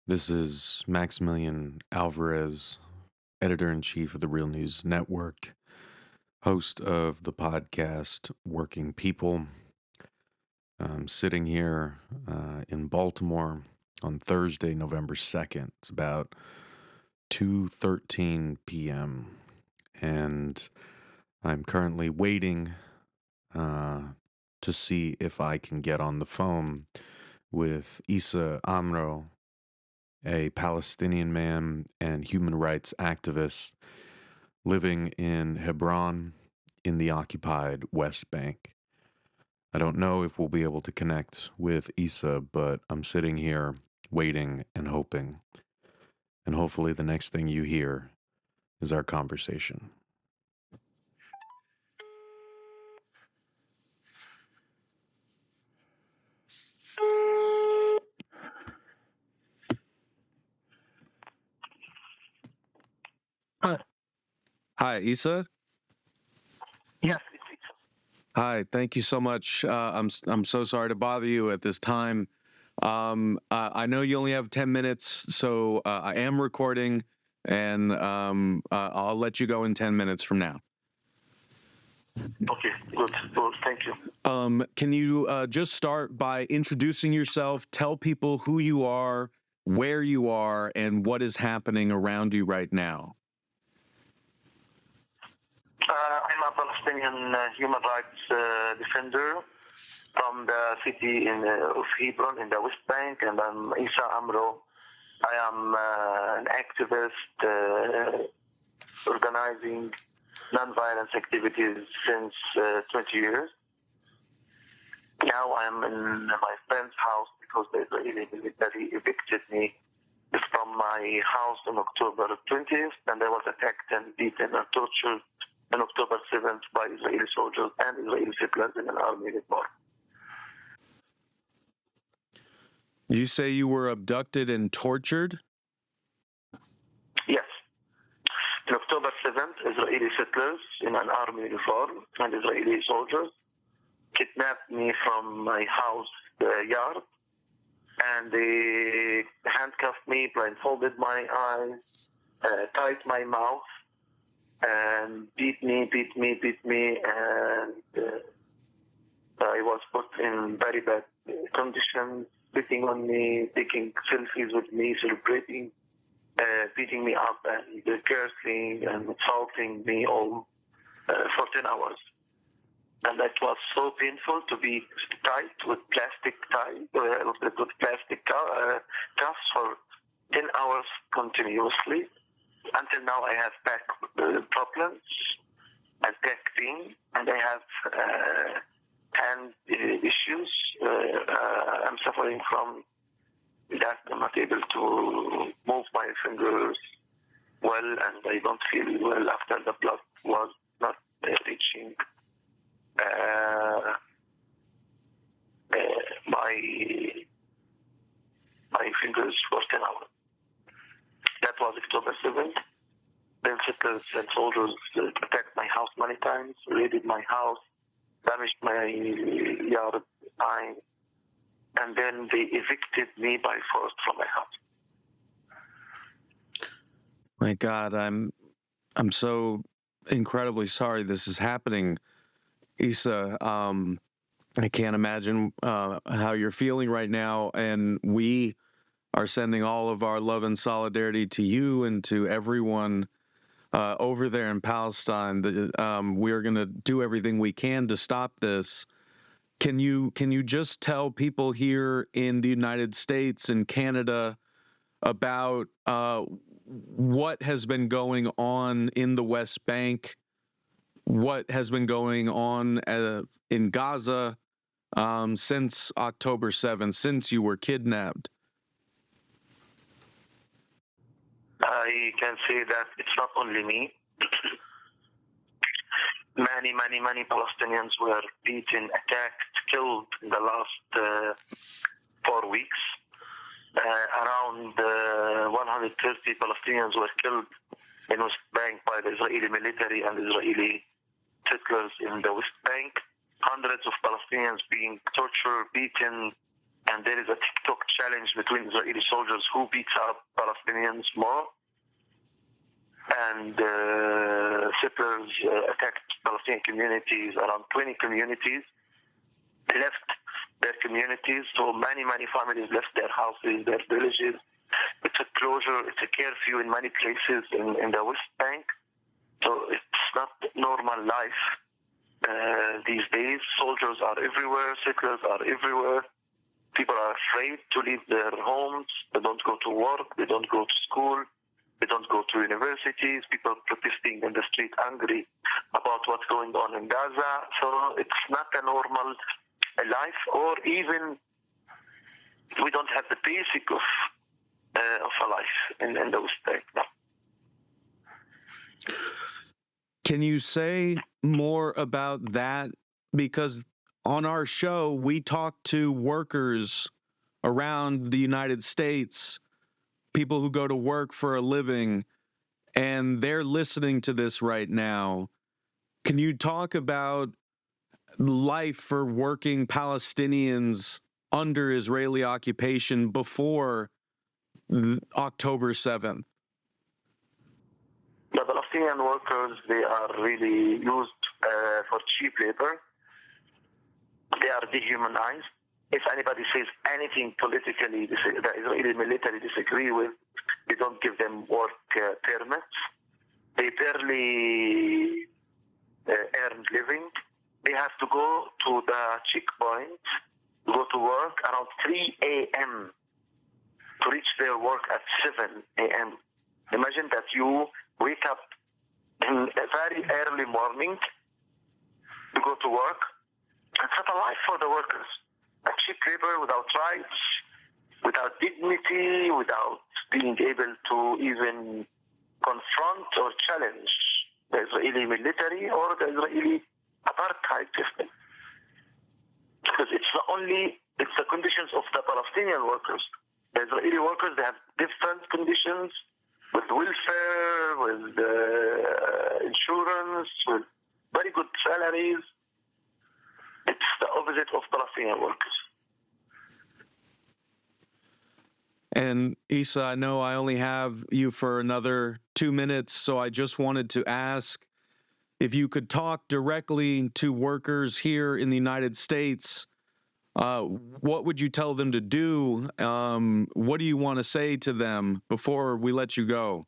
This is Maximilian Alvarez, editor-in-chief of the Real News Network, host of the podcast Working People. I'm sitting here in Baltimore on Thursday, November 2nd. It's about 2:13 p.m. and I'm currently waiting to see if I can get on the phone with Issa Amro, a Palestinian man and human rights activist living in Hebron in the occupied West Bank. I don't know if we'll be able to connect with Issa, but I'm sitting here waiting and hoping. And hopefully the next thing you hear is our conversation. Hi, Issa. Yes. Hi, thank you so much. I'm so sorry to bother you at this time. I know you only have 10 minutes, so I am recording, and I'll let you go in 10 minutes from now. Okay, good. Thank you. Can you just start by introducing yourself, tell people who you are, where you are, and what is happening around you right now? I'm a Palestinian human rights defender from the city of Hebron in the West Bank, and I'm Issa Amro. I am an activist organizing non-violence activities since 20 years. Now I'm in my friend's house because the Israeli military evicted me from my house on October 20th, and I was attacked and beaten and tortured on October 7th by Israeli soldiers and Israeli settlers in an army report. You say you were abducted and tortured? Yes. On October 7th, Israeli settlers in an army uniform and Israeli soldiers kidnapped me from my house yard, and they handcuffed me, blindfolded my eyes, tied my mouth, and beat me, and I was put in very bad conditions, spitting on me, taking selfies with me, celebrating, beating me up and cursing and assaulting me all for 10 hours. And it was so painful to be tied with plastic cuffs for 10 hours continuously. Until now, I have back problems, I have back pain, and I have hand issues. I'm suffering from that. I'm not able to move my fingers well, and I don't feel well after the blood was not reaching my fingers for 10 hours. That was October 7th. Then settlers and soldiers attacked my house many times, raided my house, damaged my yard, and then they evicted me by force from my house. My God, I'm so incredibly sorry this is happening, Issa. I can't imagine how you're feeling right now, and we are sending all of our love and solidarity to you and to everyone over there in Palestine. We're going to do everything we can to stop this. Can you just tell people here in the United States and Canada about what has been going on in the West Bank, what has been going on in Gaza since October 7th, since you were kidnapped? I can say that it's not only me. Many Palestinians were beaten, attacked, killed in the last 4 weeks. Around 130 Palestinians were killed in West Bank by the Israeli military and Israeli settlers in the West Bank. Hundreds of Palestinians being tortured, beaten, and there is a TikTok challenge between Israeli soldiers who beats up Palestinians more. And settlers attacked Palestinian communities, around 20 communities, left their communities. So many families left their houses, their villages. It's a closure, it's a curfew in many places in the West Bank. So it's not normal life these days. Soldiers are everywhere, settlers are everywhere. People are afraid to leave their homes. They don't go to work, they don't go to school, they don't go to universities. People protesting in the street, angry about what's going on in Gaza. So it's not a normal life, or even we don't have the basic of a life in the West Bank now. Can you say more about that? Because on our show, we talk to workers around the United States, people who go to work for a living, and they're listening to this right now. Can you talk about life for working Palestinians under Israeli occupation before October 7th? The Palestinian workers, they are really used for cheap labor. They are dehumanized. If anybody says anything politically the Israeli military disagree with, they don't give them work permits. They barely earn living. They have to go to the checkpoint, go to work around 3 a.m. to reach their work at 7 a.m. Imagine that you wake up in a very early morning to go to work. It's not a life for the workers. A cheap labor without rights, without dignity, without being able to even confront or challenge the Israeli military or the Israeli apartheid system. Because it's the conditions of the Palestinian workers. The Israeli workers, they have different conditions with welfare, with insurance, with very good salaries. It's the opposite of Palestinian workers. And Issa, I know I only have you for another 2 minutes, so I just wanted to ask if you could talk directly to workers here in the United States. What would you tell them to do? What do you want to say to them before we let you go?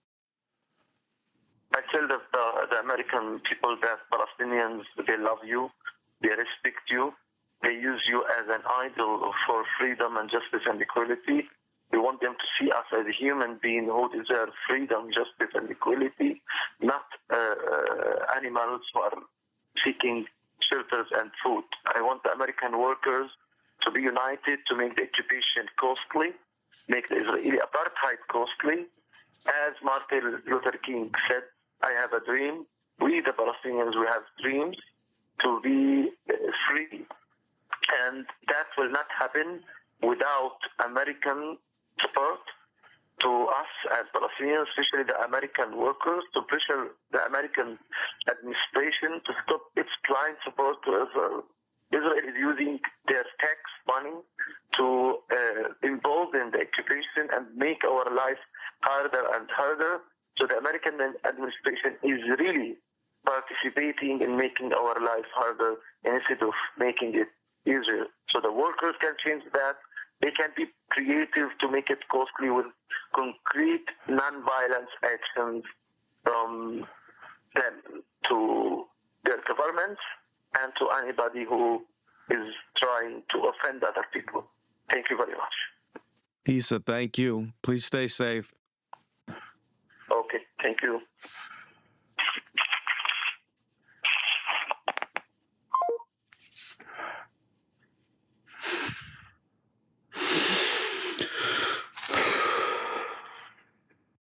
I tell the American people that Palestinians, they love you, they respect you, they use you as an idol for freedom and justice and equality. We want them to see us as a human being who deserve freedom, justice, and equality, not animals who are seeking shelters and food. I want the American workers to be united to make the occupation costly, make the Israeli apartheid costly. As Martin Luther King said, I have a dream. We, the Palestinians, we have dreams to be free. And that will not happen without American support to us as Palestinians, especially the American workers, to pressure the American administration to stop its blind support to Israel. Israel is using their tax money to embolden the occupation and make our life harder and harder. So the American administration is really participating in making our life harder instead of making it easier. So the workers can change that. They can be creative to make it costly with concrete non-violence actions from them to their governments and to anybody who is trying to offend other people. Thank you very much. Issa, thank you. Please stay safe. Okay, thank you.